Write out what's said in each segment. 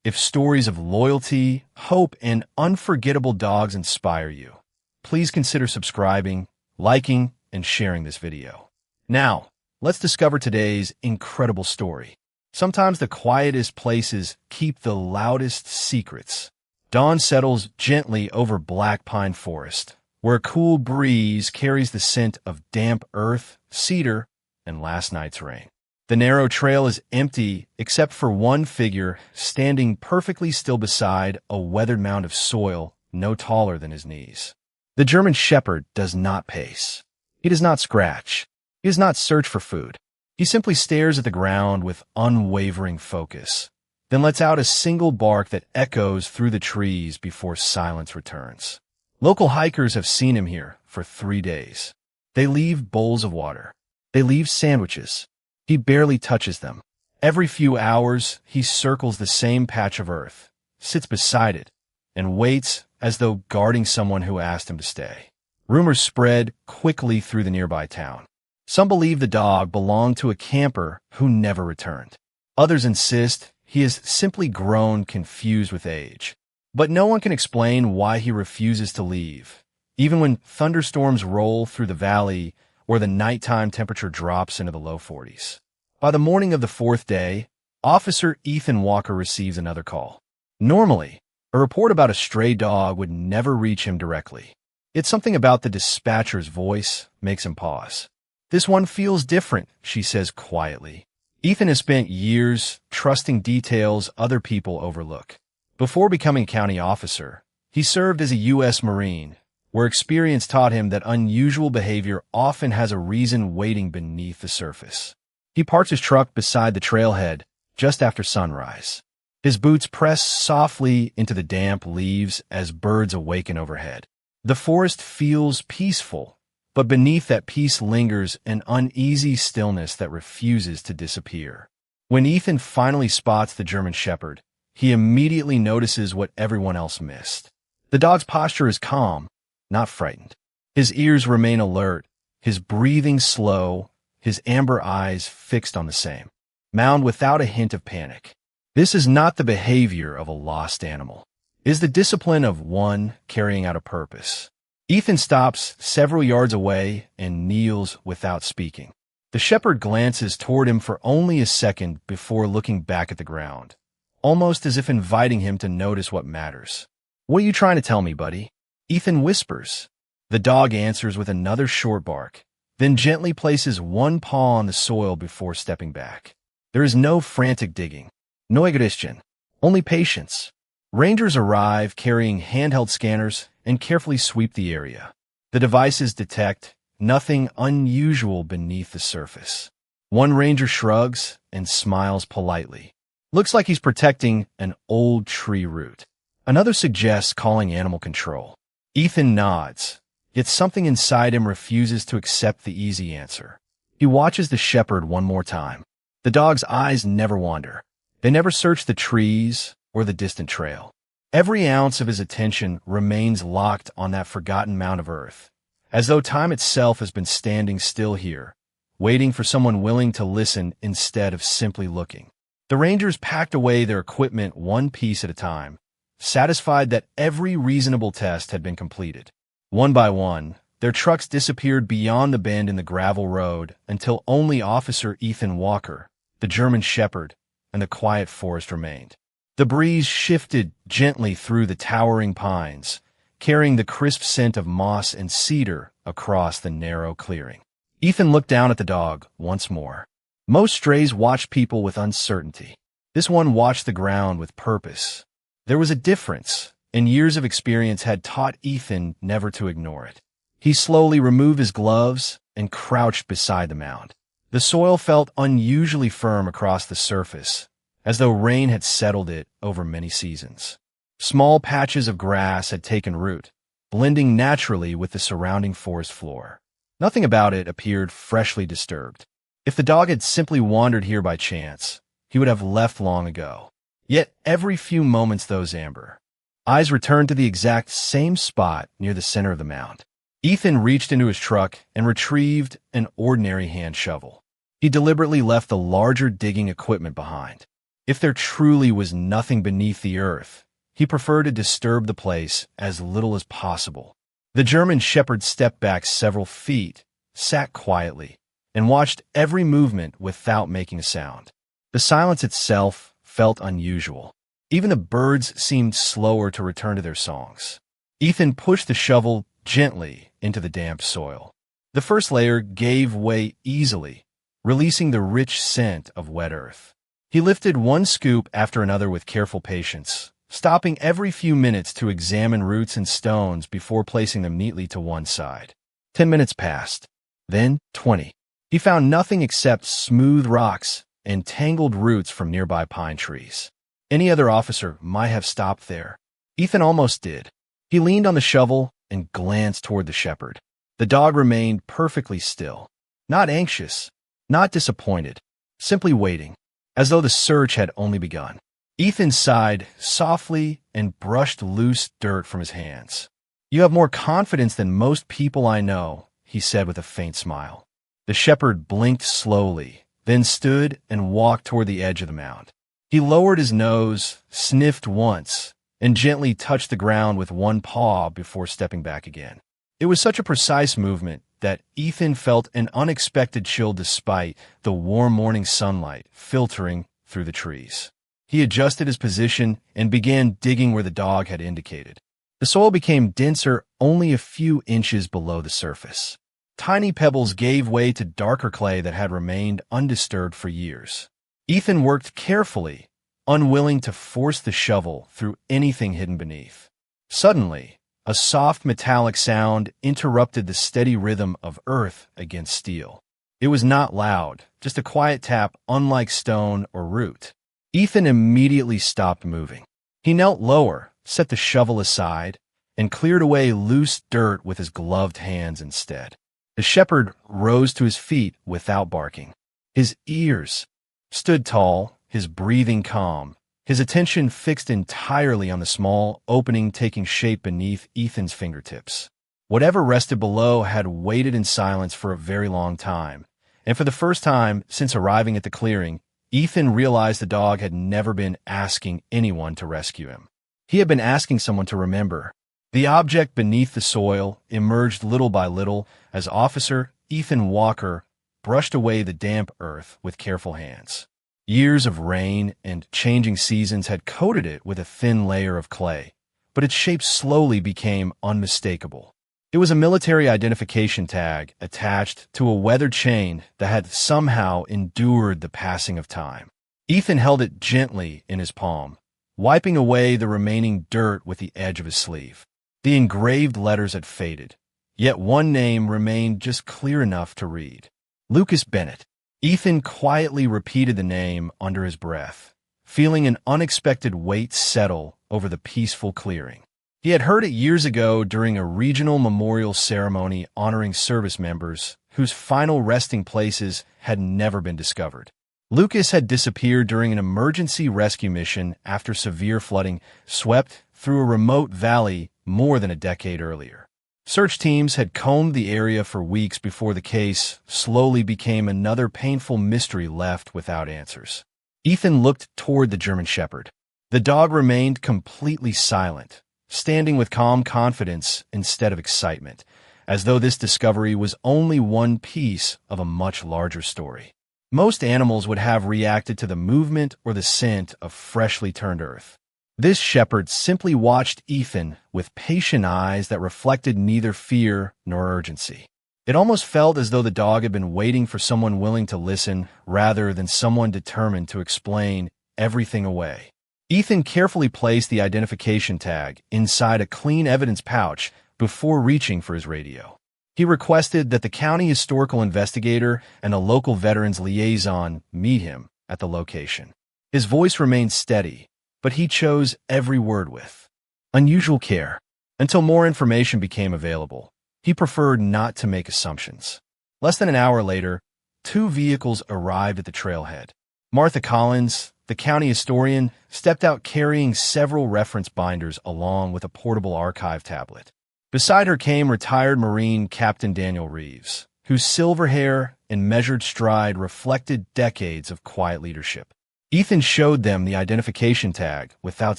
If stories of loyalty, hope, and unforgettable dogs inspire you, please consider subscribing, liking, and sharing this video. Now, let's discover today's incredible story. Sometimes the quietest places keep the loudest secrets. Dawn settles gently over Black Pine Forest, where a cool breeze carries the scent of damp earth, cedar, and last night's rain. The narrow trail is empty except for one figure standing perfectly still beside a weathered mound of soil no taller than his knees. The German Shepherd does not pace. He does not scratch. He does not search for food. He simply stares at the ground with unwavering focus, then lets out a single bark that echoes through the trees before silence returns. Local hikers have seen him here for 3 days. They leave bowls of water. They leave sandwiches. He barely touches them. Every few hours, he circles the same patch of earth, sits beside it, and waits as though guarding someone who asked him to stay. Rumors spread quickly through the nearby town. Some believe the dog belonged to a camper who never returned. Others insist he has simply grown confused with age. But no one can explain why he refuses to leave, even when thunderstorms roll through the valley or the nighttime temperature drops into the low 40s. By the morning of the 4th day, Officer Ethan Walker receives another call. Normally, a report about a stray dog would never reach him directly. Yet something about the dispatcher's voice makes him pause. "This one feels different," she says quietly. Ethan has spent years trusting details other people overlook. Before becoming a county officer, he served as a U.S. Marine, where experience taught him that unusual behavior often has a reason waiting beneath the surface. He parks his truck beside the trailhead just after sunrise. His boots press softly into the damp leaves as birds awaken overhead. The forest feels peaceful, but beneath that peace lingers an uneasy stillness that refuses to disappear. When Ethan finally spots the German Shepherd, he immediately notices what everyone else missed. The dog's posture is calm, not frightened. His ears remain alert, his breathing slow, his amber eyes fixed on the same mound without a hint of panic. This is not the behavior of a lost animal. It is the discipline of one carrying out a purpose. Ethan stops several yards away and kneels without speaking. The shepherd glances toward him for only a second before looking back at the ground, almost as if inviting him to notice what matters. "What are you trying to tell me, buddy?" Ethan whispers. The dog answers with another short bark, then gently places one paw on the soil before stepping back. There is no frantic digging, no aggression, only patience. Rangers arrive carrying handheld scanners and carefully sweep the area. The devices detect nothing unusual beneath the surface. One ranger shrugs and smiles politely. Looks like he's protecting an old tree root. Another suggests calling animal control. Ethan nods, yet something inside him refuses to accept the easy answer. He watches the shepherd one more time. The dog's eyes never wander. They never search the trees or the distant trail. Every ounce of his attention remains locked on that forgotten mound of earth, as though time itself has been standing still here, waiting for someone willing to listen instead of simply looking. The Rangers packed away their equipment one piece at a time, satisfied that every reasonable test had been completed. One by one, their trucks disappeared beyond the bend in the gravel road until only Officer Ethan Walker, the German Shepherd, and the quiet forest remained. The breeze shifted gently through the towering pines, carrying the crisp scent of moss and cedar across the narrow clearing. Ethan looked down at the dog once more. Most strays watch people with uncertainty. This one watched the ground with purpose. There was a difference, and years of experience had taught Ethan never to ignore it. He slowly removed his gloves and crouched beside the mound. The soil felt unusually firm across the surface, as though rain had settled it over many seasons. Small patches of grass had taken root, blending naturally with the surrounding forest floor. Nothing about it appeared freshly disturbed. If the dog had simply wandered here by chance, he would have left long ago. Yet every few moments those amber eyes returned to the exact same spot near the center of the mound. Ethan reached into his truck and retrieved an ordinary hand shovel. He deliberately left the larger digging equipment behind. If there truly was nothing beneath the earth, he preferred to disturb the place as little as possible. The German shepherd stepped back several feet, sat quietly, and watched every movement without making a sound. The silence itself felt unusual. Even the birds seemed slower to return to their songs. Ethan pushed the shovel gently into the damp soil. The first layer gave way easily, releasing the rich scent of wet earth. He lifted one scoop after another with careful patience, stopping every few minutes to examine roots and stones before placing them neatly to one side. 10 minutes passed, then 20. He found nothing except smooth rocks and tangled roots from nearby pine trees. Any other officer might have stopped there. Ethan almost did. He leaned on the shovel and glanced toward the shepherd. The dog remained perfectly still, not anxious, not disappointed, simply waiting, as though the search had only begun. Ethan sighed softly and brushed loose dirt from his hands. "You have more confidence than most people I know," he said with a faint smile. The shepherd blinked slowly, then stood and walked toward the edge of the mound. He lowered his nose, sniffed once, and gently touched the ground with one paw before stepping back again. It was such a precise movement that Ethan felt an unexpected chill despite the warm morning sunlight filtering through the trees. He adjusted his position and began digging where the dog had indicated. The soil became denser only a few inches below the surface. Tiny pebbles gave way to darker clay that had remained undisturbed for years. Ethan worked carefully, unwilling to force the shovel through anything hidden beneath. Suddenly, a soft metallic sound interrupted the steady rhythm of earth against steel. It was not loud, just a quiet tap unlike stone or root. Ethan immediately stopped moving. He knelt lower, set the shovel aside, and cleared away loose dirt with his gloved hands instead. The shepherd rose to his feet without barking. His ears stood tall, his breathing calm, his attention fixed entirely on the small opening taking shape beneath Ethan's fingertips. Whatever rested below had waited in silence for a very long time, and for the first time since arriving at the clearing, Ethan realized the dog had never been asking anyone to rescue him. He had been asking someone to remember. The object beneath the soil emerged little by little as Officer Ethan Walker brushed away the damp earth with careful hands. Years of rain and changing seasons had coated it with a thin layer of clay, but its shape slowly became unmistakable. It was a military identification tag attached to a weathered chain that had somehow endured the passing of time. Ethan held it gently in his palm, wiping away the remaining dirt with the edge of his sleeve. The engraved letters had faded, yet one name remained just clear enough to read. Lucas Bennett. Ethan quietly repeated the name under his breath, feeling an unexpected weight settle over the peaceful clearing. He had heard it years ago during a regional memorial ceremony honoring service members whose final resting places had never been discovered. Lucas had disappeared during an emergency rescue mission after severe flooding swept through a remote valley more than a decade earlier. Search teams had combed the area for weeks before the case slowly became another painful mystery left without answers. Ethan looked toward the German shepherd. The dog remained completely silent, standing with calm confidence instead of excitement, as though this discovery was only one piece of a much larger story. Most animals would have reacted to the movement or the scent of freshly turned earth. This shepherd simply watched Ethan with patient eyes that reflected neither fear nor urgency. It almost felt as though the dog had been waiting for someone willing to listen rather than someone determined to explain everything away. Ethan carefully placed the identification tag inside a clean evidence pouch before reaching for his radio. He requested that the county historical investigator and a local veterans liaison meet him at the location. His voice remained steady, but he chose every word with unusual care. Until more information became available, he preferred not to make assumptions. Less than an hour later, 2 vehicles arrived at the trailhead. Martha Collins, the county historian, stepped out carrying several reference binders along with a portable archive tablet. Beside her came retired Marine Captain Daniel Reeves, whose silver hair and measured stride reflected decades of quiet leadership. Ethan showed them the identification tag without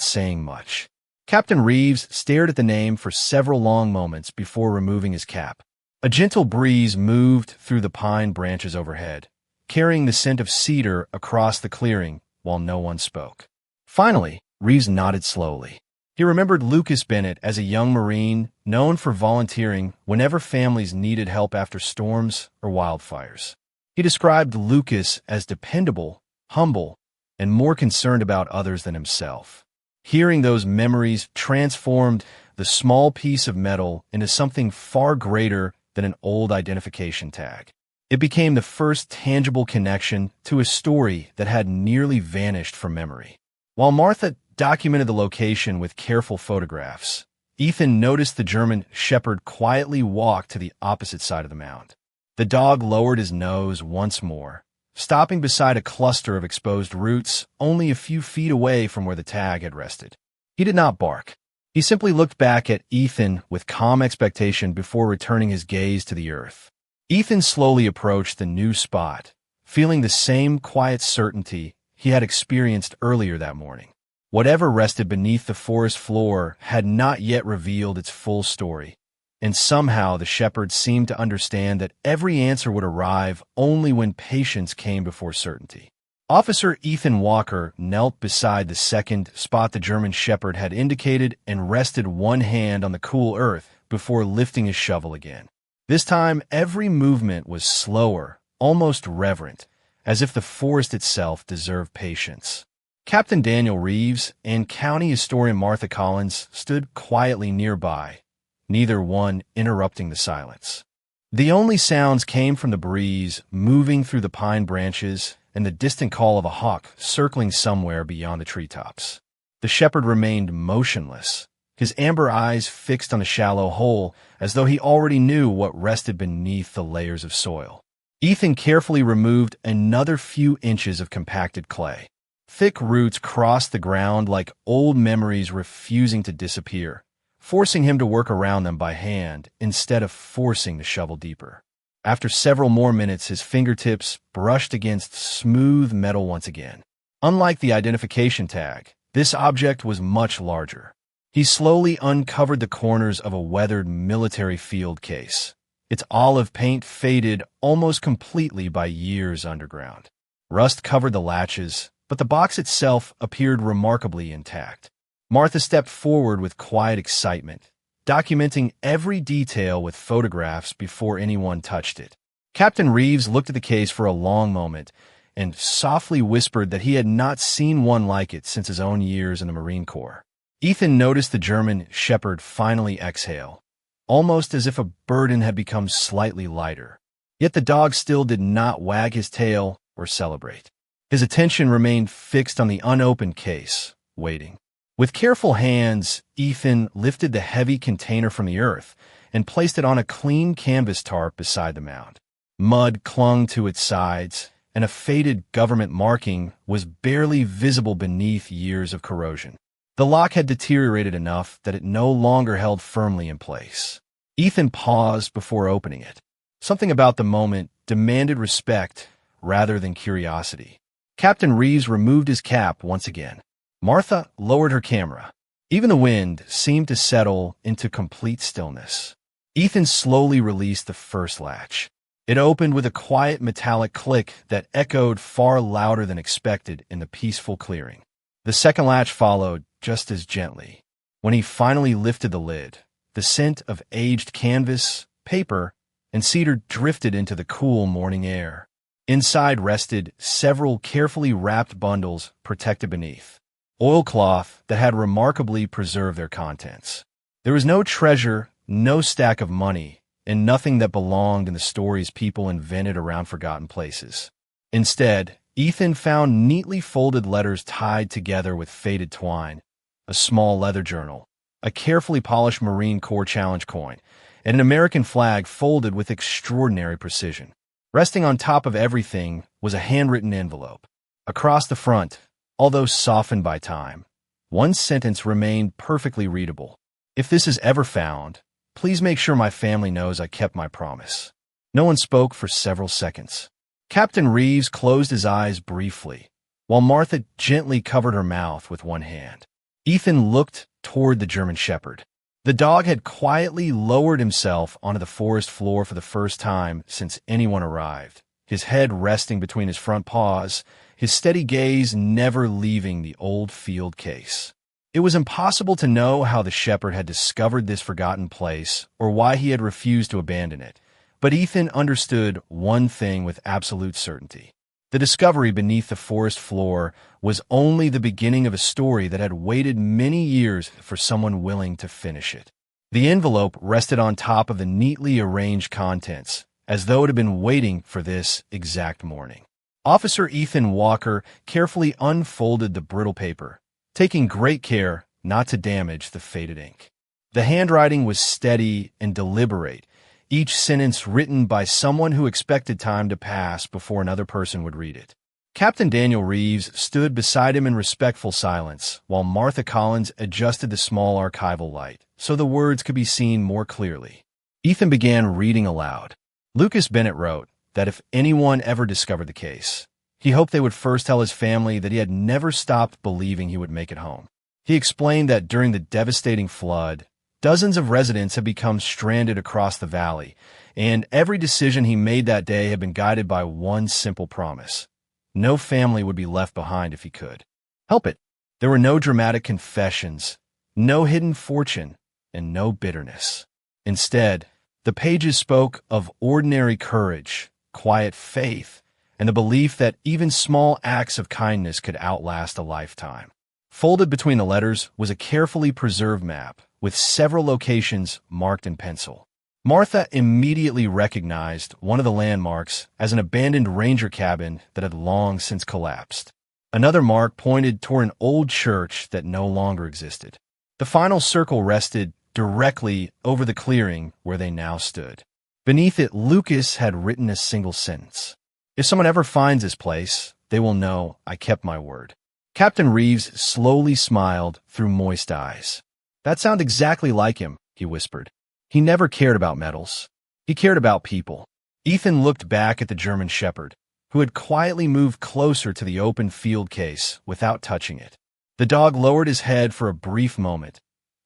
saying much. Captain Reeves stared at the name for several long moments before removing his cap. A gentle breeze moved through the pine branches overhead, carrying the scent of cedar across the clearing while no one spoke. Finally, Reeves nodded slowly. He remembered Lucas Bennett as a young Marine known for volunteering whenever families needed help after storms or wildfires. He described Lucas as dependable, humble, and more concerned about others than himself. Hearing those memories transformed the small piece of metal into something far greater than an old identification tag. It became the first tangible connection to a story that had nearly vanished from memory. While Martha documented the location with careful photographs, Ethan noticed the German Shepherd quietly walk to the opposite side of the mound. The dog lowered his nose once more, stopping beside a cluster of exposed roots only a few feet away from where the tag had rested. He did not bark. He simply looked back at Ethan with calm expectation before returning his gaze to the earth. Ethan slowly approached the new spot, feeling the same quiet certainty he had experienced earlier that morning. Whatever rested beneath the forest floor had not yet revealed its full story, and somehow the shepherd seemed to understand that every answer would arrive only when patience came before certainty. Officer Ethan Walker knelt beside the second spot the German shepherd had indicated and rested one hand on the cool earth before lifting his shovel again. This time, every movement was slower, almost reverent, as if the forest itself deserved patience. Captain Daniel Reeves and County Historian Martha Collins stood quietly nearby, neither one interrupting the silence. The only sounds came from the breeze moving through the pine branches and the distant call of a hawk circling somewhere beyond the treetops. The shepherd remained motionless, his amber eyes fixed on the shallow hole as though he already knew what rested beneath the layers of soil. Ethan carefully removed another few inches of compacted clay. Thick roots crossed the ground like old memories refusing to disappear, forcing him to work around them by hand instead of forcing the shovel deeper. After several more minutes, his fingertips brushed against smooth metal once again. Unlike the identification tag, this object was much larger. He slowly uncovered the corners of a weathered military field case. Its olive paint faded almost completely by years underground. Rust covered the latches, but the box itself appeared remarkably intact. Martha stepped forward with quiet excitement, documenting every detail with photographs before anyone touched it. Captain Reeves looked at the case for a long moment and softly whispered that he had not seen one like it since his own years in the Marine Corps. Ethan noticed the German shepherd finally exhale, almost as if a burden had become slightly lighter. Yet the dog still did not wag his tail or celebrate. His attention remained fixed on the unopened case, waiting. With careful hands, Ethan lifted the heavy container from the earth and placed it on a clean canvas tarp beside the mound. Mud clung to its sides, and a faded government marking was barely visible beneath years of corrosion. The lock had deteriorated enough that it no longer held firmly in place. Ethan paused before opening it. Something about the moment demanded respect rather than curiosity. Captain Reeves removed his cap once again. Martha lowered her camera. Even the wind seemed to settle into complete stillness. Ethan slowly released the first latch. It opened with a quiet metallic click that echoed far louder than expected in the peaceful clearing. The second latch followed just as gently. When he finally lifted the lid, the scent of aged canvas, paper, and cedar drifted into the cool morning air. Inside rested several carefully wrapped bundles protected beneath oilcloth that had remarkably preserved their contents. There was no treasure, no stack of money, and nothing that belonged in the stories people invented around forgotten places. Instead, Ethan found neatly folded letters tied together with faded twine, a small leather journal, a carefully polished Marine Corps Challenge coin, and an American flag folded with extraordinary precision. Resting on top of everything was a handwritten envelope. Across the front, although softened by time, one sentence remained perfectly readable. "If this is ever found, please make sure my family knows I kept my promise." No one spoke for several seconds. Captain Reeves closed his eyes briefly, while Martha gently covered her mouth with one hand. Ethan looked toward the German Shepherd. The dog had quietly lowered himself onto the forest floor for the first time since anyone arrived, his head resting between his front paws, his steady gaze never leaving the old field case. It was impossible to know how the shepherd had discovered this forgotten place or why he had refused to abandon it, but Ethan understood one thing with absolute certainty. The discovery beneath the forest floor was only the beginning of a story that had waited many years for someone willing to finish it. The envelope rested on top of the neatly arranged contents, as though it had been waiting for this exact morning. Officer Ethan Walker carefully unfolded the brittle paper, taking great care not to damage the faded ink. The handwriting was steady and deliberate, each sentence written by someone who expected time to pass before another person would read it. Captain Daniel Reeves stood beside him in respectful silence, while Martha Collins adjusted the small archival light so the words could be seen more clearly. Ethan began reading aloud. Lucas Bennett wrote that if anyone ever discovered the case, he hoped they would first tell his family that he had never stopped believing he would make it home. He explained that during the devastating flood, dozens of residents had become stranded across the valley, and every decision he made that day had been guided by one simple promise. No family would be left behind if he could help it. There were no dramatic confessions, no hidden fortune, and no bitterness. Instead, the pages spoke of ordinary courage, quiet faith, and the belief that even small acts of kindness could outlast a lifetime. Folded between the letters was a carefully preserved map with several locations marked in pencil. Martha immediately recognized one of the landmarks as an abandoned ranger cabin that had long since collapsed. Another mark pointed toward an old church that no longer existed. The final circle rested directly over the clearing where they now stood. Beneath it, Lucas had written a single sentence. "If someone ever finds this place, they will know I kept my word." Captain Reeves slowly smiled through moist eyes. "That sounds exactly like him," he whispered. "He never cared about medals. He cared about people." Ethan looked back at the German Shepherd, who had quietly moved closer to the open field case without touching it. The dog lowered his head for a brief moment,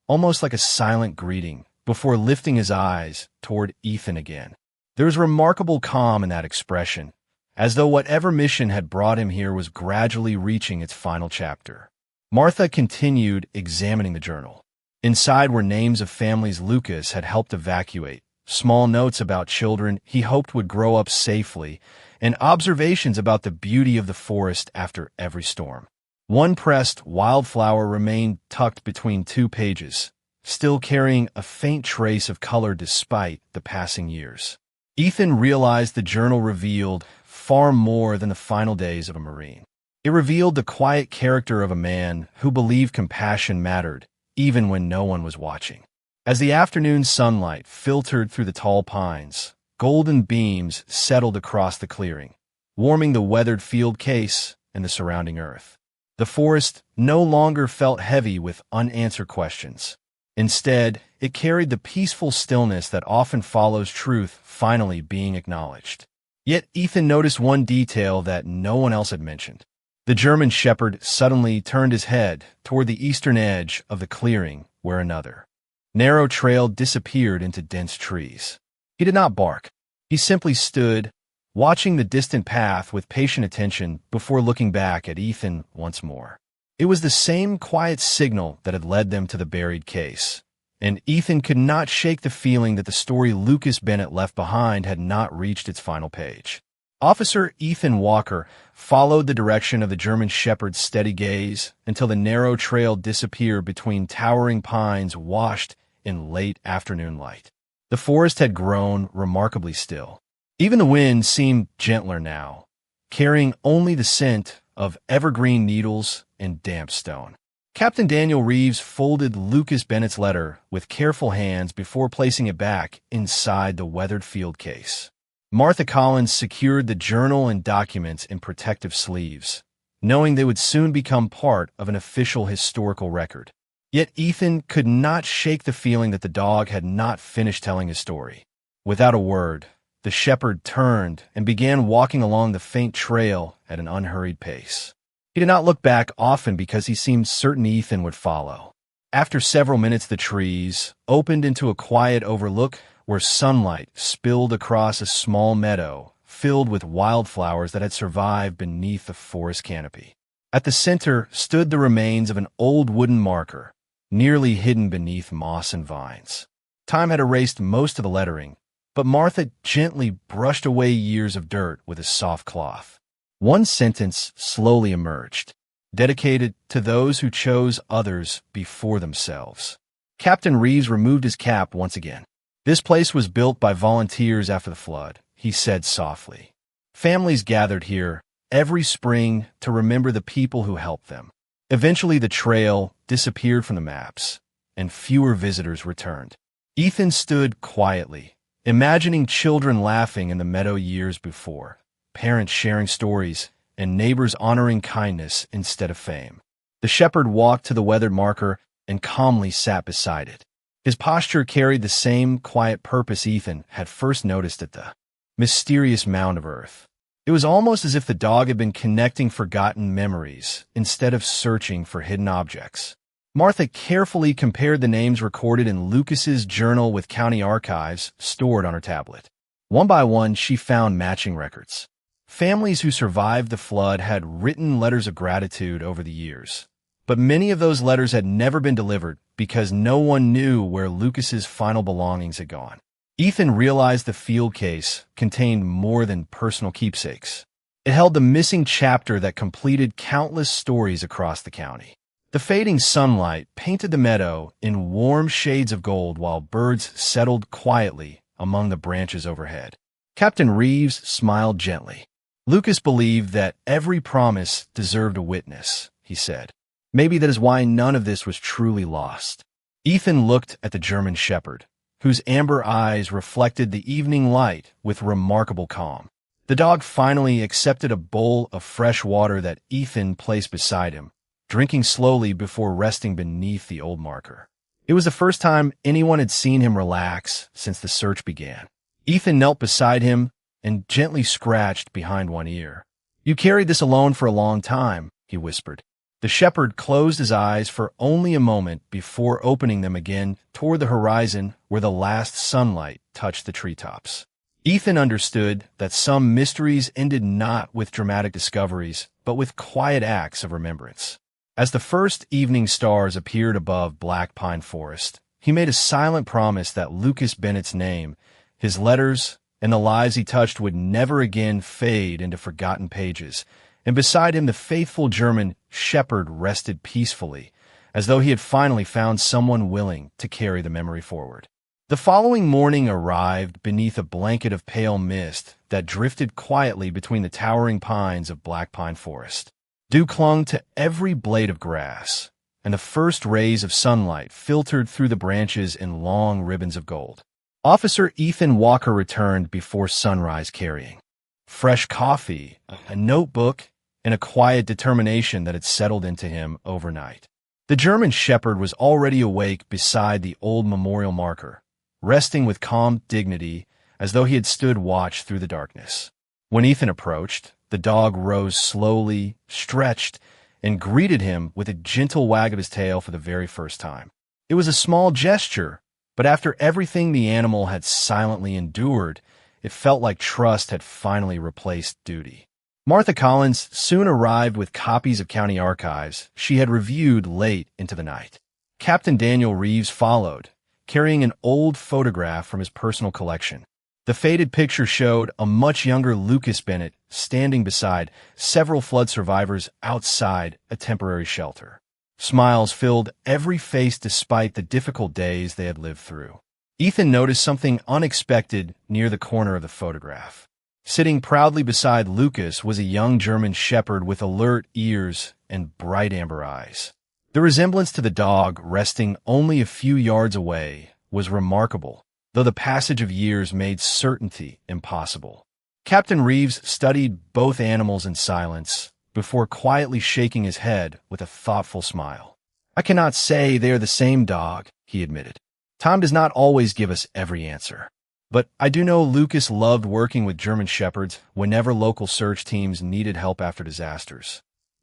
almost like a silent greeting, before lifting his eyes toward Ethan again. There was remarkable calm in that expression, as though whatever mission had brought him here was gradually reaching its final chapter. Martha continued examining the journal. Inside were names of families Lucas had helped evacuate, small notes about children he hoped would grow up safely, and observations about the beauty of the forest after every storm. One pressed wildflower remained tucked between two pages, still carrying a faint trace of color despite the passing years. Ethan realized the journal revealed far more than the final days of a Marine. It revealed the quiet character of a man who believed compassion mattered, even when no one was watching. As the afternoon sunlight filtered through the tall pines, golden beams settled across the clearing, warming the weathered field case and the surrounding earth. The forest no longer felt heavy with unanswered questions. Instead, it carried the peaceful stillness that often follows truth finally being acknowledged. Yet Ethan noticed one detail that no one else had mentioned. The German Shepherd suddenly turned his head toward the eastern edge of the clearing where another narrow trail disappeared into dense trees. He did not bark. He simply stood, watching the distant path with patient attention before looking back at Ethan once more. It was the same quiet signal that had led them to the buried case, and Ethan could not shake the feeling that the story Lucas Bennett left behind had not reached its final page. Officer Ethan Walker followed the direction of the German Shepherd's steady gaze until the narrow trail disappeared between towering pines washed in late afternoon light. The forest had grown remarkably still. Even the wind seemed gentler now, carrying only the scent of evergreen needles and damp stone. Captain Daniel Reeves folded Lucas Bennett's letter with careful hands before placing it back inside the weathered field case. Martha Collins secured the journal and documents in protective sleeves, knowing they would soon become part of an official historical record. Yet Ethan could not shake the feeling that the dog had not finished telling his story. Without a word, the shepherd turned and began walking along the faint trail at an unhurried pace. He He did not look back often because he seemed certain Ethan would follow. After several minutes, the trees opened into a quiet overlook where sunlight spilled across a small meadow filled with wildflowers that had survived beneath the forest canopy. At the center stood the remains of an old wooden marker, nearly hidden beneath moss and vines. Time had erased most of the lettering, but Martha gently brushed away years of dirt with a soft cloth. One sentence slowly emerged, dedicated to those who chose others before themselves. Captain Reeves removed his cap once again. "This place was built by volunteers after the flood," he said softly. "Families gathered here every spring to remember the people who helped them. Eventually the trail disappeared from the maps, and fewer visitors returned." Ethan stood quietly, imagining children laughing in the meadow years before, parents sharing stories, and neighbors honoring kindness instead of fame. The shepherd walked to the weathered marker and calmly sat beside it. His posture carried the same quiet purpose Ethan had first noticed at the mysterious mound of earth. It was almost as if the dog had been connecting forgotten memories instead of searching for hidden objects. Martha carefully compared the names recorded in Lucas's journal with county archives stored on her tablet. One by one, she found matching records. Families who survived the flood had written letters of gratitude over the years, but many of those letters had never been delivered because no one knew where Lucas's final belongings had gone. Ethan realized the field case contained more than personal keepsakes. It held the missing chapter that completed countless stories across the county. The fading sunlight painted the meadow in warm shades of gold while birds settled quietly among the branches overhead. Captain Reeves smiled gently. "Lucas believed that every promise deserved a witness," he said. "Maybe that is why none of this was truly lost." Ethan looked at the German shepherd, whose amber eyes reflected the evening light with remarkable calm. The dog finally accepted a bowl of fresh water that Ethan placed beside him, drinking slowly before resting beneath the old marker. It was the first time anyone had seen him relax since the search began. Ethan knelt beside him and gently scratched behind one ear. "You carried this alone for a long time," he whispered. The shepherd closed his eyes for only a moment before opening them again toward the horizon where the last sunlight touched the treetops. Ethan understood that some mysteries ended not with dramatic discoveries, but with quiet acts of remembrance. As the first evening stars appeared above Black Pine Forest, he made a silent promise that Lucas Bennett's name, his letters, and the lives he touched would never again fade into forgotten pages, and beside him the faithful German shepherd rested peacefully, as though he had finally found someone willing to carry the memory forward. The following morning arrived beneath a blanket of pale mist that drifted quietly between the towering pines of Black Pine Forest. Dew clung to every blade of grass, and the first rays of sunlight filtered through the branches in long ribbons of gold. Officer Ethan Walker returned before sunrise carrying fresh coffee, a notebook, and a quiet determination that had settled into him overnight. The German shepherd was already awake beside the old memorial marker, resting with calm dignity as though he had stood watch through the darkness. When Ethan approached, the dog rose slowly, stretched, and greeted him with a gentle wag of his tail for the very first time. It was a small gesture, but after everything the animal had silently endured, it felt like trust had finally replaced duty. Martha Collins soon arrived with copies of county archives she had reviewed late into the night. Captain Daniel Reeves followed, carrying an old photograph from his personal collection. The faded picture showed a much younger Lucas Bennett standing beside several flood survivors outside a temporary shelter. Smiles filled every face despite the difficult days they had lived through. Ethan noticed something unexpected near the corner of the photograph. Sitting proudly beside Lucas was a young German shepherd with alert ears and bright amber eyes. The resemblance to the dog resting only a few yards away was remarkable, though the passage of years made certainty impossible. Captain Reeves studied both animals in silence before quietly shaking his head with a thoughtful smile. "I cannot say they are the same dog," he admitted. "Time does not always give us every answer. But I do know Lucas loved working with German shepherds whenever local search teams needed help after disasters."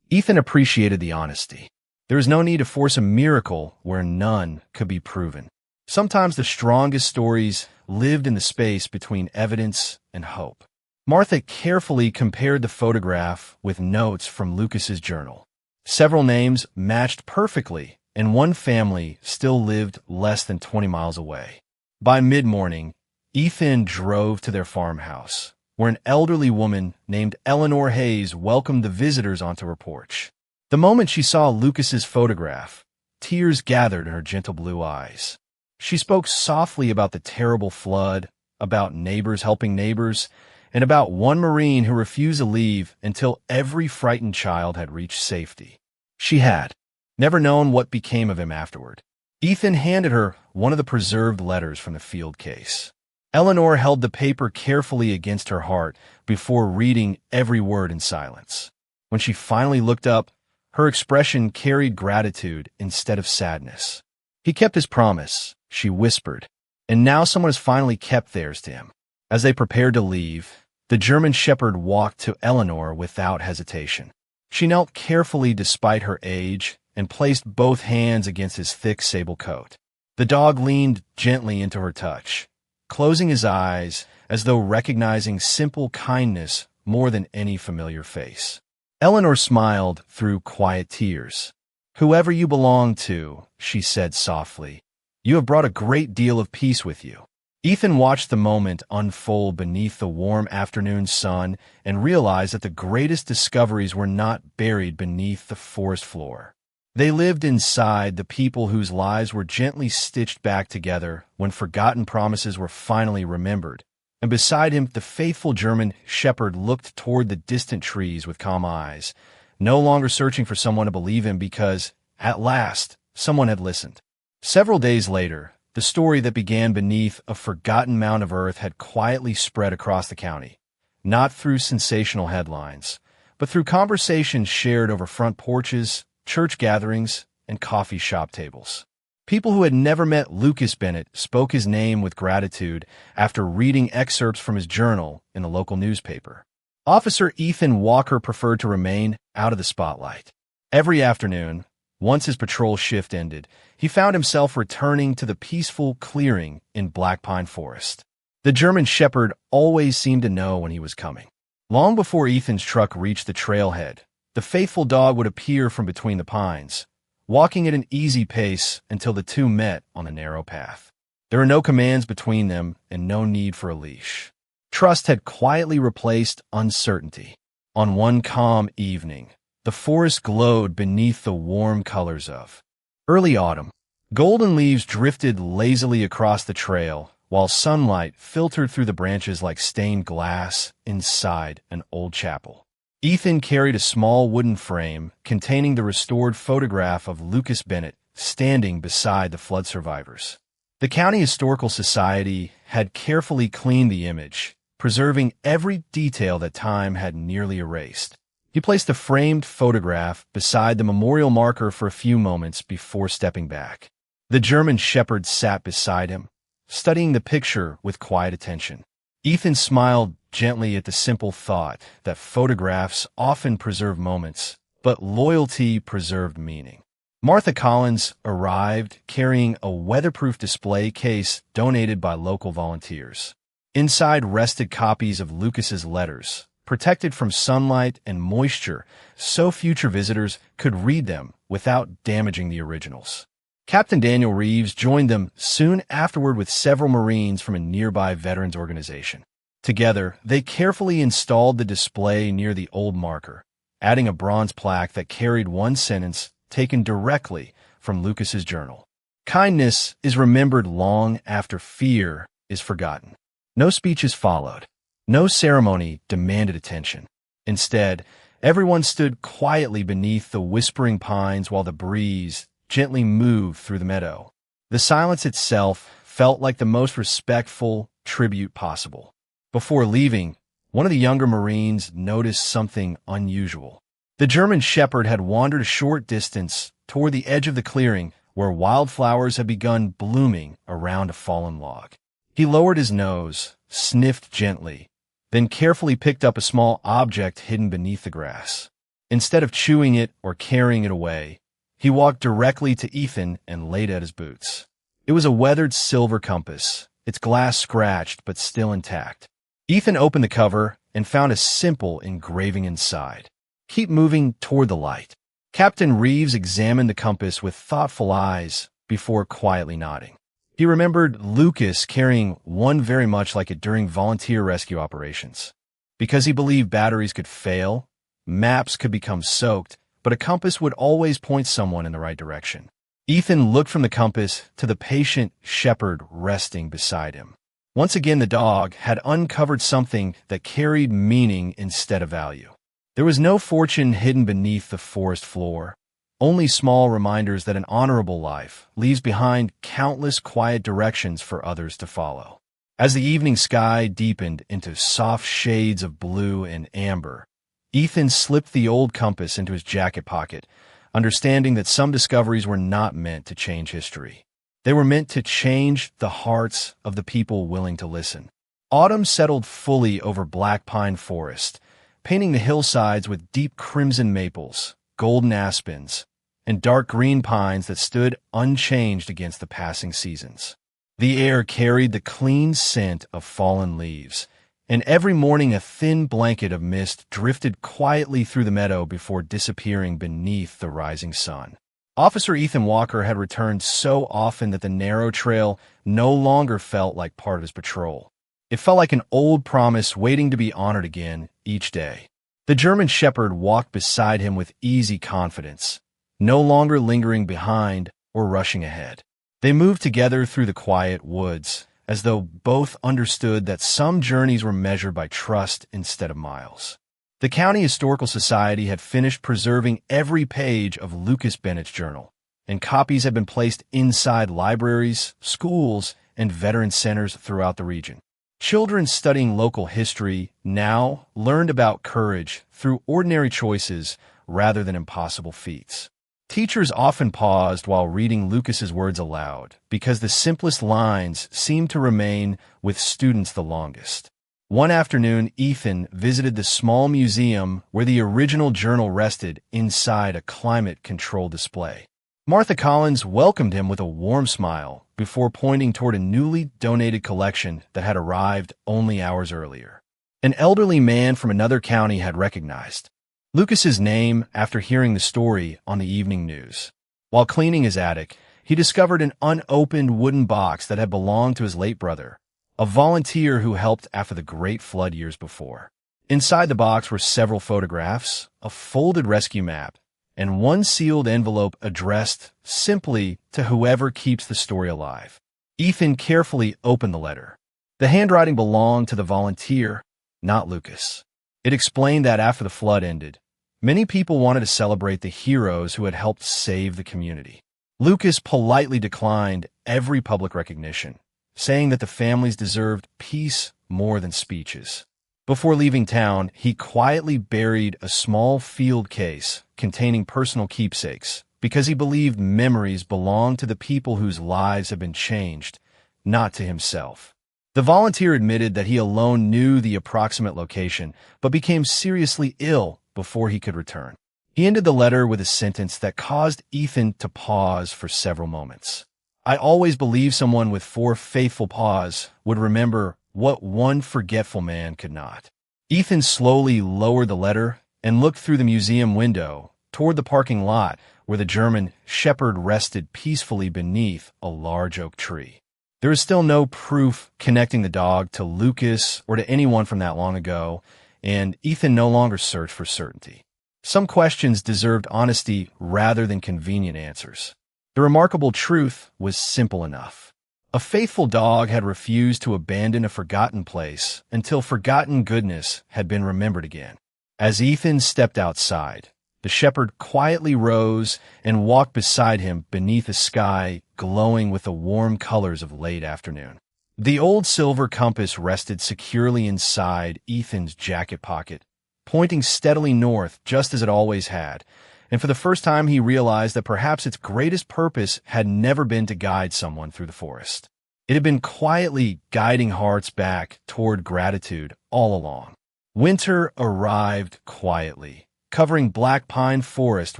Ethan appreciated the honesty. There is no need to force a miracle where none could be proven. Sometimes the strongest stories lived in the space between evidence and hope. Martha carefully compared the photograph with notes from Lucas's journal. Several names matched perfectly, and one family still lived less than 20 miles away. By mid-morning, Ethan drove to their farmhouse, where an elderly woman named Eleanor Hayes welcomed the visitors onto her porch. The moment she saw Lucas's photograph, tears gathered in her gentle blue eyes. She spoke softly about the terrible flood, about neighbors helping neighbors, and about one Marine who refused to leave until every frightened child had reached safety. She had never known what became of him afterward. Ethan handed her one of the preserved letters from the field case. Eleanor held the paper carefully against her heart before reading every word in silence. When she finally looked up, her expression carried gratitude instead of sadness. "He kept his promise," she whispered, "and now someone has finally kept theirs to him." As they prepared to leave, the German Shepherd walked to Eleanor without hesitation. She knelt carefully despite her age and placed both hands against his thick sable coat. The dog leaned gently into her touch, closing his eyes as though recognizing simple kindness more than any familiar face. Eleanor smiled through quiet tears. "Whoever you belong to," she said softly, "you have brought a great deal of peace with you." Ethan watched the moment unfold beneath the warm afternoon sun and realized that the greatest discoveries were not buried beneath the forest floor. They lived inside the people whose lives were gently stitched back together when forgotten promises were finally remembered. And beside him, the faithful German shepherd looked toward the distant trees with calm eyes, no longer searching for someone to believe him because, at last, someone had listened. Several days later, the story that began beneath a forgotten mound of earth had quietly spread across the county, not through sensational headlines, but through conversations shared over front porches, church gatherings, and coffee shop tables. People who had never met Lucas Bennett spoke his name with gratitude after reading excerpts from his journal in the local newspaper. Officer Ethan Walker preferred to remain out of the spotlight. Every afternoon, once his patrol shift ended, he found himself returning to the peaceful clearing in Black Pine Forest. The German Shepherd always seemed to know when he was coming. Long before Ethan's truck reached the trailhead, the faithful dog would appear from between the pines, walking at an easy pace until the two met on the narrow path. There were no commands between them and no need for a leash. Trust had quietly replaced uncertainty. On one calm evening, the forest glowed beneath the warm colors of early autumn. Golden leaves drifted lazily across the trail, while sunlight filtered through the branches like stained glass inside an old chapel. Ethan carried a small wooden frame containing the restored photograph of Lucas Bennett standing beside the flood survivors. The County Historical Society had carefully cleaned the image, preserving every detail that time had nearly erased. He placed the framed photograph beside the memorial marker for a few moments before stepping back. The German Shepherd sat beside him, studying the picture with quiet attention. Ethan smiled gently at the simple thought that photographs often preserve moments, but loyalty preserved meaning. Martha Collins arrived carrying a weatherproof display case donated by local volunteers. Inside rested copies of Lucas's letters, protected from sunlight and moisture so future visitors could read them without damaging the originals. Captain Daniel Reeves joined them soon afterward with several Marines from a nearby veterans organization. Together, they carefully installed the display near the old marker, adding a bronze plaque that carried one sentence taken directly from Lucas's journal. "Kindness is remembered long after fear is forgotten." No speeches followed. No ceremony demanded attention. Instead, everyone stood quietly beneath the whispering pines while the breeze gently moved through the meadow. The silence itself felt like the most respectful tribute possible. Before leaving, one of the younger Marines noticed something unusual. The German Shepherd had wandered a short distance toward the edge of the clearing where wildflowers had begun blooming around a fallen log. He lowered his nose, sniffed gently, then carefully picked up a small object hidden beneath the grass. Instead of chewing it or carrying it away, he walked directly to Ethan and laid at his boots. It was a weathered silver compass, its glass scratched but still intact. Ethan opened the cover and found a simple engraving inside. "Keep moving toward the light." Captain Reeves examined the compass with thoughtful eyes before quietly nodding. He remembered Lucas carrying one very much like it during volunteer rescue operations. Because he believed batteries could fail, maps could become soaked, but a compass would always point someone in the right direction. Ethan looked from the compass to the patient shepherd resting beside him. Once again, the dog had uncovered something that carried meaning instead of value. There was no fortune hidden beneath the forest floor, only small reminders that an honorable life leaves behind countless quiet directions for others to follow. As the evening sky deepened into soft shades of blue and amber, Ethan slipped the old compass into his jacket pocket, understanding that some discoveries were not meant to change history. They were meant to change the hearts of the people willing to listen. Autumn settled fully over Black Pine Forest, painting the hillsides with deep crimson maples, golden aspens, and dark green pines that stood unchanged against the passing seasons. The air carried the clean scent of fallen leaves, and every morning a thin blanket of mist drifted quietly through the meadow before disappearing beneath the rising sun. Officer Ethan Walker had returned so often that the narrow trail no longer felt like part of his patrol. It felt like an old promise waiting to be honored again each day. The German shepherd walked beside him with easy confidence, no longer lingering behind or rushing ahead. They moved together through the quiet woods, as though both understood that some journeys were measured by trust instead of miles. The County Historical Society had finished preserving every page of Lucas Bennett's journal, and copies had been placed inside libraries, schools, and veteran centers throughout the region. Children studying local history now learned about courage through ordinary choices rather than impossible feats. Teachers often paused while reading Lucas's words aloud because the simplest lines seemed to remain with students the longest. One afternoon, Ethan visited the small museum where the original journal rested inside a climate-controlled display. Martha Collins welcomed him with a warm smile before pointing toward a newly donated collection that had arrived only hours earlier. An elderly man from another county had recognized Lucas's name after hearing the story on the evening news. While cleaning his attic, he discovered an unopened wooden box that had belonged to his late brother, a volunteer who helped after the Great Flood years before. Inside the box were several photographs, a folded rescue map, and one sealed envelope addressed simply to whoever keeps the story alive. Ethan carefully opened the letter. The handwriting belonged to the volunteer, not Lucas. It explained that after the flood ended, many people wanted to celebrate the heroes who had helped save the community. Lucas politely declined every public recognition, saying that the families deserved peace more than speeches. Before leaving town, he quietly buried a small field case containing personal keepsakes because he believed memories belonged to the people whose lives had been changed, not to himself. The volunteer admitted that he alone knew the approximate location, but became seriously ill before he could return. He ended the letter with a sentence that caused Ethan to pause for several moments. "I always believed someone with 4 faithful paws would remember what one forgetful man could not." Ethan slowly lowered the letter and looked through the museum window toward the parking lot where the German shepherd rested peacefully beneath a large oak tree. There is still no proof connecting the dog to Lucas or to anyone from that long ago, and Ethan no longer searched for certainty. Some questions deserved honesty rather than convenient answers. The remarkable truth was simple enough. A faithful dog had refused to abandon a forgotten place until forgotten goodness had been remembered again. As Ethan stepped outside, the shepherd quietly rose and walked beside him beneath a sky glowing with the warm colors of late afternoon. The old silver compass rested securely inside Ethan's jacket pocket, pointing steadily north just as it always had, and for the first time he realized that perhaps its greatest purpose had never been to guide someone through the forest. It had been quietly guiding hearts back toward gratitude all along. Winter arrived quietly, covering black pine forest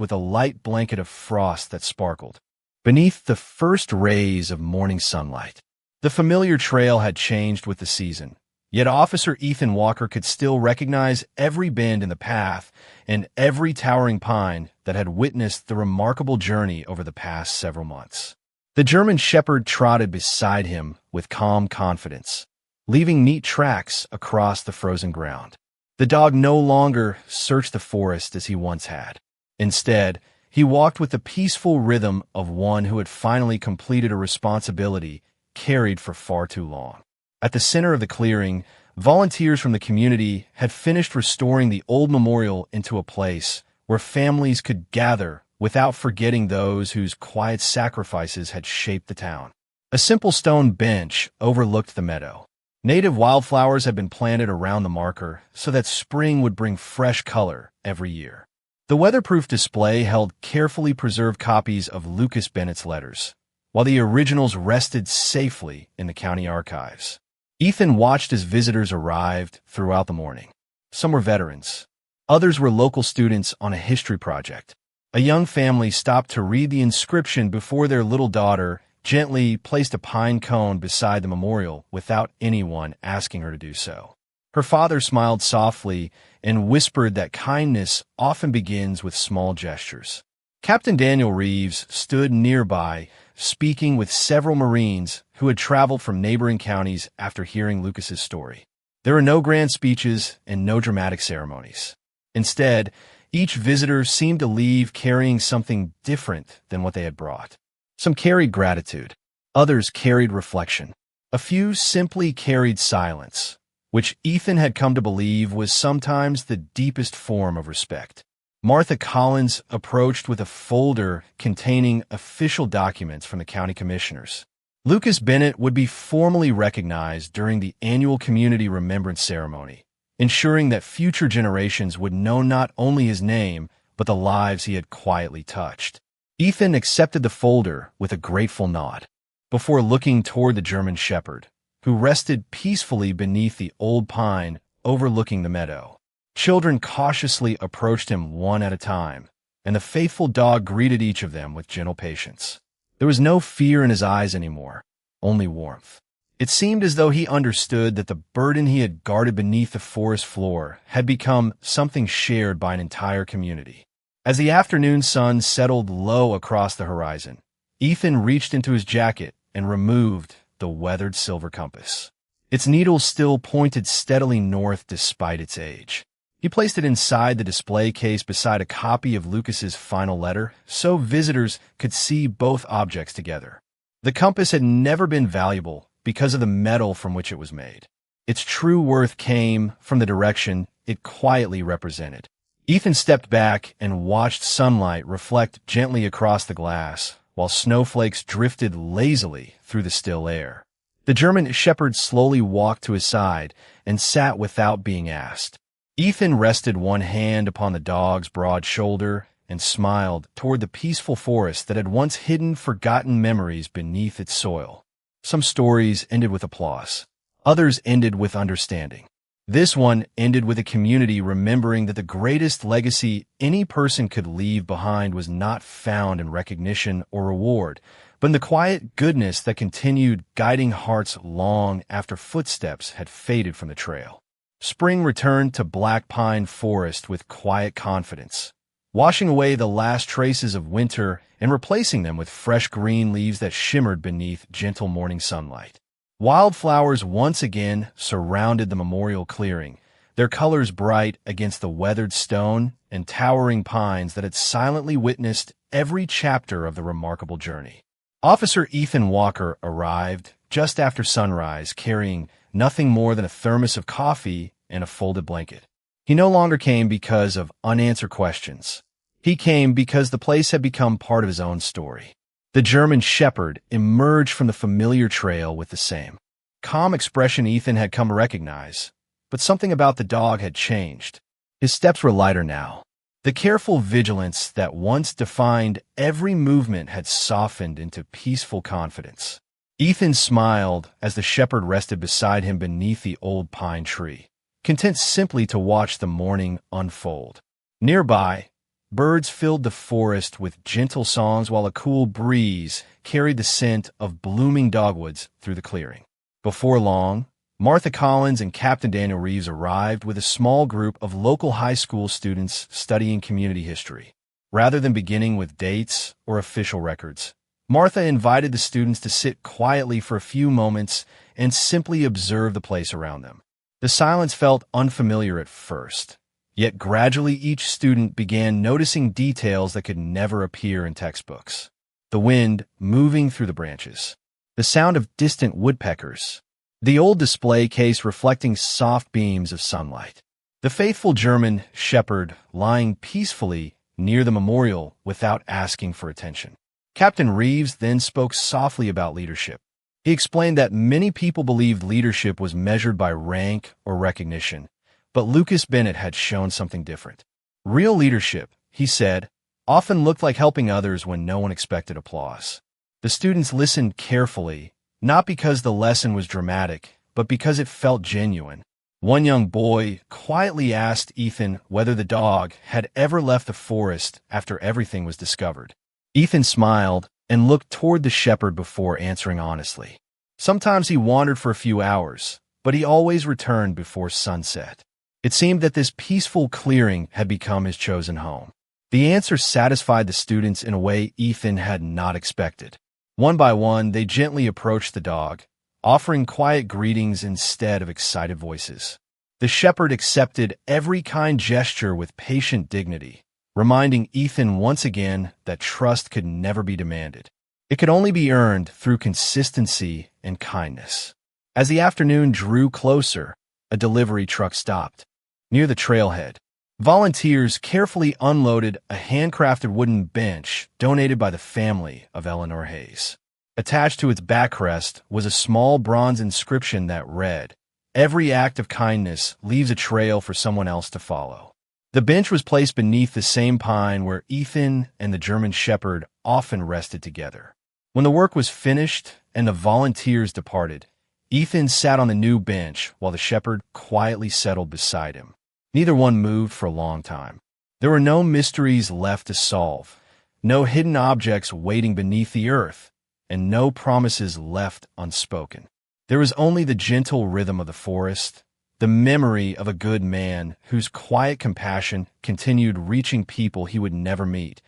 with a light blanket of frost that sparkled beneath the first rays of morning sunlight. The familiar trail had changed with the season, yet Officer Ethan Walker could still recognize every bend in the path and every towering pine that had witnessed the remarkable journey over the past several months. The German Shepherd trotted beside him with calm confidence, leaving neat tracks across the frozen ground. The dog no longer searched the forest as he once had. Instead, he walked with the peaceful rhythm of one who had finally completed a responsibility carried for far too long. At the center of the clearing, volunteers from the community had finished restoring the old memorial into a place where families could gather without forgetting those whose quiet sacrifices had shaped the town. A simple stone bench overlooked the meadow. Native wildflowers had been planted around the marker so that spring would bring fresh color every year. The weatherproof display held carefully preserved copies of Lucas Bennett's letters, while the originals rested safely in the county archives. Ethan watched as visitors arrived throughout the morning. Some were veterans. Others were local students on a history project. A young family stopped to read the inscription before their little daughter gently placed a pine cone beside the memorial without anyone asking her to do so. Her father smiled softly and whispered that kindness often begins with small gestures. Captain Daniel Reeves stood nearby, speaking with several Marines who had traveled from neighboring counties after hearing Lucas's story. There were no grand speeches and no dramatic ceremonies. Instead, each visitor seemed to leave carrying something different than what they had brought. Some carried gratitude. Others carried reflection. A few simply carried silence, which Ethan had come to believe was sometimes the deepest form of respect. Martha Collins approached with a folder containing official documents from the county commissioners. Lucas Bennett would be formally recognized during the annual community remembrance ceremony, ensuring that future generations would know not only his name, but the lives he had quietly touched. Ethan accepted the folder with a grateful nod, before looking toward the German Shepherd, who rested peacefully beneath the old pine overlooking the meadow. Children cautiously approached him one at a time, and the faithful dog greeted each of them with gentle patience. There was no fear in his eyes anymore, only warmth. It seemed as though he understood that the burden he had guarded beneath the forest floor had become something shared by an entire community. As the afternoon sun settled low across the horizon, Ethan reached into his jacket and removed the weathered silver compass. Its needle still pointed steadily north despite its age. He placed it inside the display case beside a copy of Lucas's final letter, so visitors could see both objects together. The compass had never been valuable because of the metal from which it was made. Its true worth came from the direction it quietly represented. Ethan stepped back and watched sunlight reflect gently across the glass, while snowflakes drifted lazily through the still air. The German Shepherd slowly walked to his side and sat without being asked. Ethan rested one hand upon the dog's broad shoulder and smiled toward the peaceful forest that had once hidden forgotten memories beneath its soil. Some stories ended with applause. Others ended with understanding. This one ended with a community remembering that the greatest legacy any person could leave behind was not found in recognition or reward, but in the quiet goodness that continued guiding hearts long after footsteps had faded from the trail. Spring returned to Black Pine Forest with quiet confidence, washing away the last traces of winter and replacing them with fresh green leaves that shimmered beneath gentle morning sunlight. Wildflowers once again surrounded the memorial clearing, their colors bright against the weathered stone and towering pines that had silently witnessed every chapter of the remarkable journey. Officer Ethan Walker arrived just after sunrise, carrying nothing more than a thermos of coffee and a folded blanket. He no longer came because of unanswered questions. He came because the place had become part of his own story. The German Shepherd emerged from the familiar trail with the same calm expression Ethan had come to recognize, but something about the dog had changed. His steps were lighter now. The careful vigilance that once defined every movement had softened into peaceful confidence. Ethan smiled as the shepherd rested beside him beneath the old pine tree, content simply to watch the morning unfold. Nearby, birds filled the forest with gentle songs while a cool breeze carried the scent of blooming dogwoods through the clearing. Before long, Martha Collins and Captain Daniel Reeves arrived with a small group of local high school students studying community history. Rather than beginning with dates or official records, Martha invited the students to sit quietly for a few moments and simply observe the place around them. The silence felt unfamiliar at first, yet gradually each student began noticing details that could never appear in textbooks. The wind moving through the branches, the sound of distant woodpeckers, the old display case reflecting soft beams of sunlight, the faithful German shepherd lying peacefully near the memorial without asking for attention. Captain Reeves then spoke softly about leadership. He explained that many people believed leadership was measured by rank or recognition, but Lucas Bennett had shown something different. Real leadership, he said, often looked like helping others when no one expected applause. The students listened carefully, not because the lesson was dramatic, but because it felt genuine. One young boy quietly asked Ethan whether the dog had ever left the forest after everything was discovered. Ethan smiled and looked toward the shepherd before answering honestly. Sometimes he wandered for a few hours, but he always returned before sunset. It seemed that this peaceful clearing had become his chosen home. The answer satisfied the students in a way Ethan had not expected. One by one, they gently approached the dog, offering quiet greetings instead of excited voices. The shepherd accepted every kind gesture with patient dignity, reminding Ethan once again that trust could never be demanded. It could only be earned through consistency and kindness. As the afternoon drew closer, a delivery truck stopped. Near the trailhead, volunteers carefully unloaded a handcrafted wooden bench donated by the family of Eleanor Hayes. Attached to its backrest was a small bronze inscription that read, "Every act of kindness leaves a trail for someone else to follow." The bench was placed beneath the same pine where Ethan and the German shepherd often rested together. When the work was finished and the volunteers departed, Ethan sat on the new bench while the shepherd quietly settled beside him. Neither one moved for a long time. There were no mysteries left to solve, no hidden objects waiting beneath the earth, and no promises left unspoken. There was only the gentle rhythm of the forest, the memory of a good man whose quiet compassion continued reaching people he would never meet,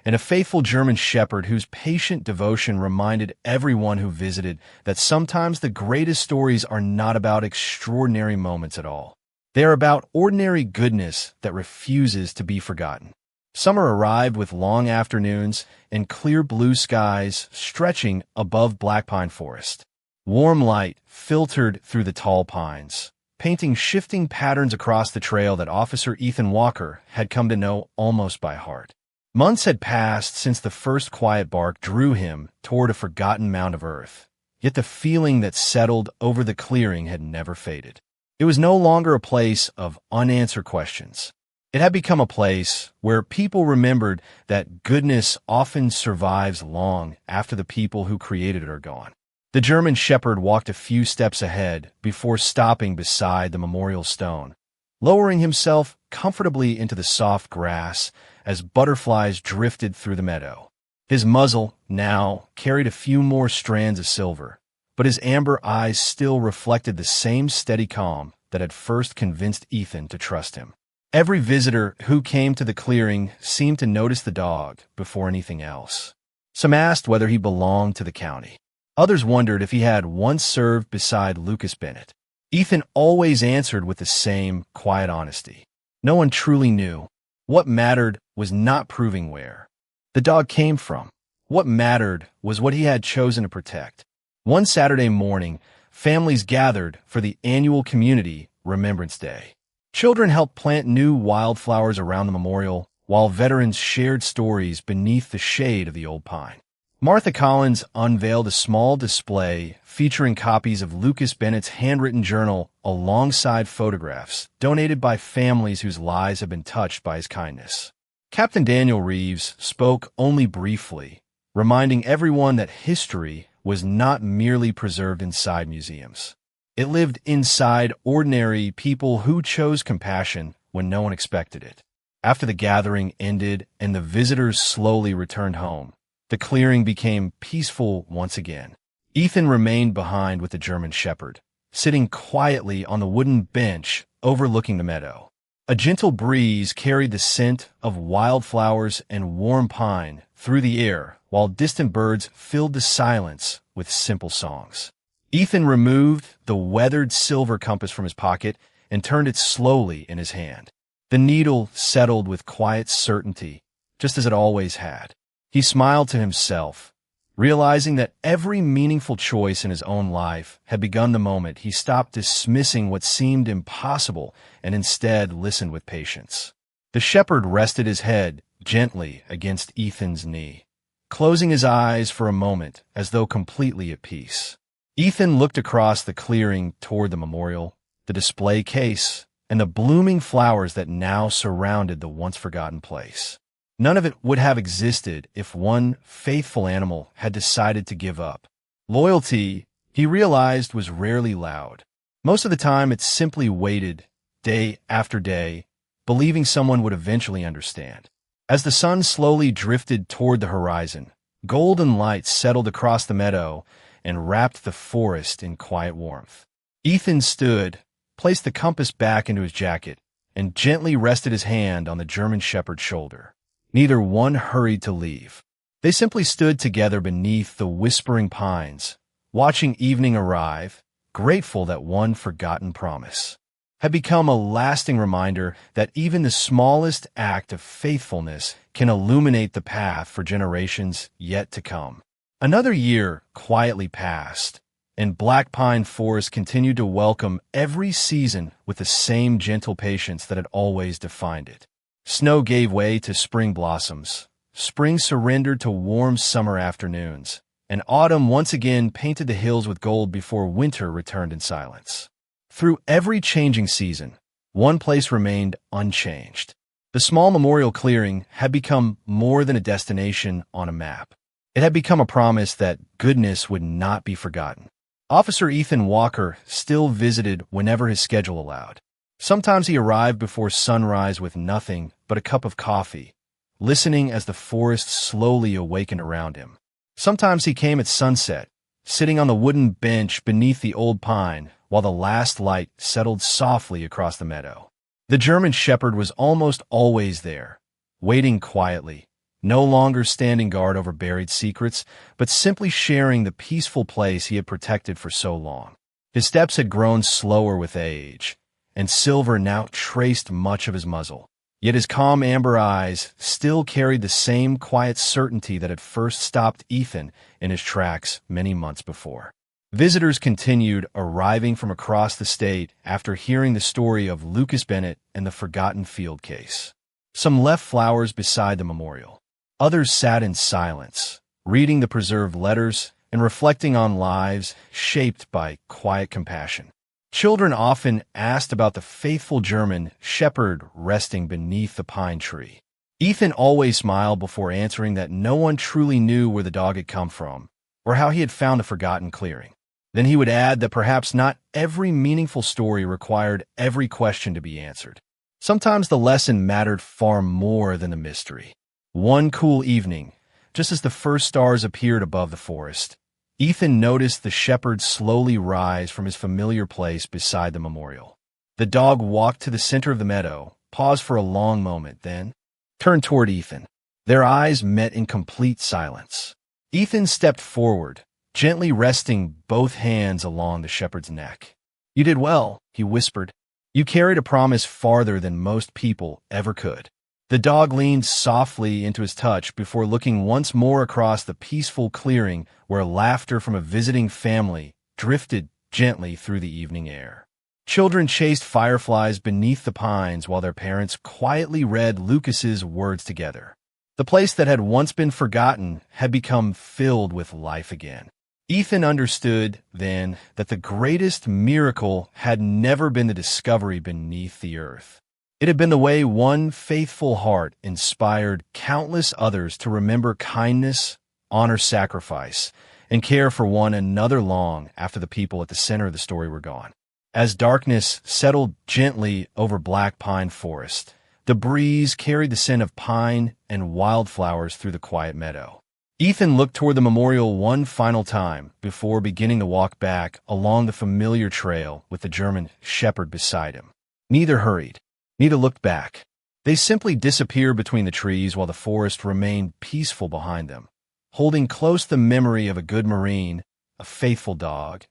and a faithful German shepherd whose patient devotion reminded everyone who visited that sometimes the greatest stories are not about extraordinary moments at all. They are about ordinary goodness that refuses to be forgotten. Summer arrived with long afternoons and clear blue skies stretching above Black Pine Forest. Warm light filtered through the tall pines, painting shifting patterns across the trail that Officer Ethan Walker had come to know almost by heart. Months had passed since the first quiet bark drew him toward a forgotten mound of earth, yet the feeling that settled over the clearing had never faded. It was no longer a place of unanswered questions. It had become a place where people remembered that goodness often survives long after the people who created it are gone. The German shepherd walked a few steps ahead before stopping beside the memorial stone, lowering himself comfortably into the soft grass as butterflies drifted through the meadow. His muzzle now carried a few more strands of silver, but his amber eyes still reflected the same steady calm that had first convinced Ethan to trust him. Every visitor who came to the clearing seemed to notice the dog before anything else. Some asked whether he belonged to the county. Others wondered if he had once served beside Lucas Bennett. Ethan always answered with the same quiet honesty. No one truly knew. What mattered was not proving where the dog came from. What mattered was what he had chosen to protect. One Saturday morning, families gathered for the annual community Remembrance Day. Children helped plant new wildflowers around the memorial, while veterans shared stories beneath the shade of the old pine. Martha Collins unveiled a small display featuring copies of Lucas Bennett's handwritten journal alongside photographs donated by families whose lives have been touched by his kindness. Captain Daniel Reeves spoke only briefly, reminding everyone that history was not merely preserved inside museums. It lived inside ordinary people who chose compassion when no one expected it. After the gathering ended and the visitors slowly returned home, the clearing became peaceful once again. Ethan remained behind with the German Shepherd, sitting quietly on the wooden bench overlooking the meadow. A gentle breeze carried the scent of wildflowers and warm pine through the air, while distant birds filled the silence with simple songs. Ethan removed the weathered silver compass from his pocket and turned it slowly in his hand. The needle settled with quiet certainty, just as it always had. He smiled to himself, realizing that every meaningful choice in his own life had begun the moment he stopped dismissing what seemed impossible and instead listened with patience. The shepherd rested his head gently against Ethan's knee, closing his eyes for a moment as though completely at peace. Ethan looked across the clearing toward the memorial, the display case, and the blooming flowers that now surrounded the once-forgotten place. None of it would have existed if one faithful animal had decided to give up. Loyalty, he realized, was rarely loud. Most of the time, it simply waited, day after day, believing someone would eventually understand. As the sun slowly drifted toward the horizon, golden light settled across the meadow and wrapped the forest in quiet warmth. Ethan stood, placed the compass back into his jacket, and gently rested his hand on the German shepherd's shoulder. Neither one hurried to leave. They simply stood together beneath the whispering pines, watching evening arrive, grateful that one forgotten promise had become a lasting reminder that even the smallest act of faithfulness can illuminate the path for generations yet to come. Another year quietly passed, and Black Pine Forest continued to welcome every season with the same gentle patience that had always defined it. Snow gave way to spring blossoms, spring surrendered to warm summer afternoons, and autumn once again painted the hills with gold before winter returned in silence. Through every changing season, one place remained unchanged. The small memorial clearing had become more than a destination on a map. It had become a promise that goodness would not be forgotten. Officer Ethan Walker still visited whenever his schedule allowed. Sometimes he arrived before sunrise with nothing but a cup of coffee, listening as the forest slowly awakened around him. Sometimes he came at sunset, sitting on the wooden bench beneath the old pine while the last light settled softly across the meadow. The German shepherd was almost always there, waiting quietly, no longer standing guard over buried secrets, but simply sharing the peaceful place he had protected for so long. His steps had grown slower with age, and silver now traced much of his muzzle. Yet his calm amber eyes still carried the same quiet certainty that had first stopped Ethan in his tracks many months before. Visitors continued arriving from across the state after hearing the story of Lucas Bennett and the forgotten field case. Some left flowers beside the memorial. Others sat in silence, reading the preserved letters and reflecting on lives shaped by quiet compassion. Children often asked about the faithful German shepherd resting beneath the pine tree. Ethan always smiled before answering that no one truly knew where the dog had come from or how he had found the forgotten clearing. Then he would add that perhaps not every meaningful story required every question to be answered. Sometimes the lesson mattered far more than the mystery. One cool evening, just as the first stars appeared above the forest, Ethan noticed the shepherd slowly rise from his familiar place beside the memorial. The dog walked to the center of the meadow, paused for a long moment, then turned toward Ethan. Their eyes met in complete silence. Ethan stepped forward, gently resting both hands along the shepherd's neck. "You did well," he whispered. "You carried a promise farther than most people ever could." The dog leaned softly into his touch before looking once more across the peaceful clearing where laughter from a visiting family drifted gently through the evening air. Children chased fireflies beneath the pines while their parents quietly read Lucas's words together. The place that had once been forgotten had become filled with life again. Ethan understood then that the greatest miracle had never been the discovery beneath the earth. It had been the way one faithful heart inspired countless others to remember kindness, honor sacrifice, and care for one another long after the people at the center of the story were gone. As darkness settled gently over Black Pine Forest, The breeze carried the scent of pine and wildflowers through the quiet meadow. Ethan looked toward the memorial one final time before beginning to walk back along the familiar trail with the German shepherd beside him. Neither hurried. Neither looked back. They simply disappeared between the trees while the forest remained peaceful behind them, holding close the memory of a good Marine, a faithful dog,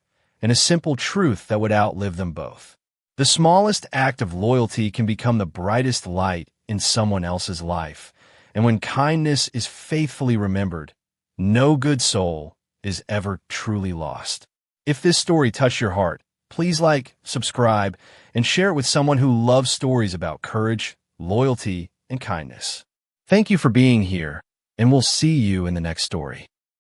and a simple truth that would outlive them both. The smallest act of loyalty can become the brightest light in someone else's life, and when kindness is faithfully remembered, no good soul is ever truly lost. If this story touched your heart, please like, subscribe, and share it with someone who loves stories about courage, loyalty, and kindness. Thank you for being here, and we'll see you in the next story.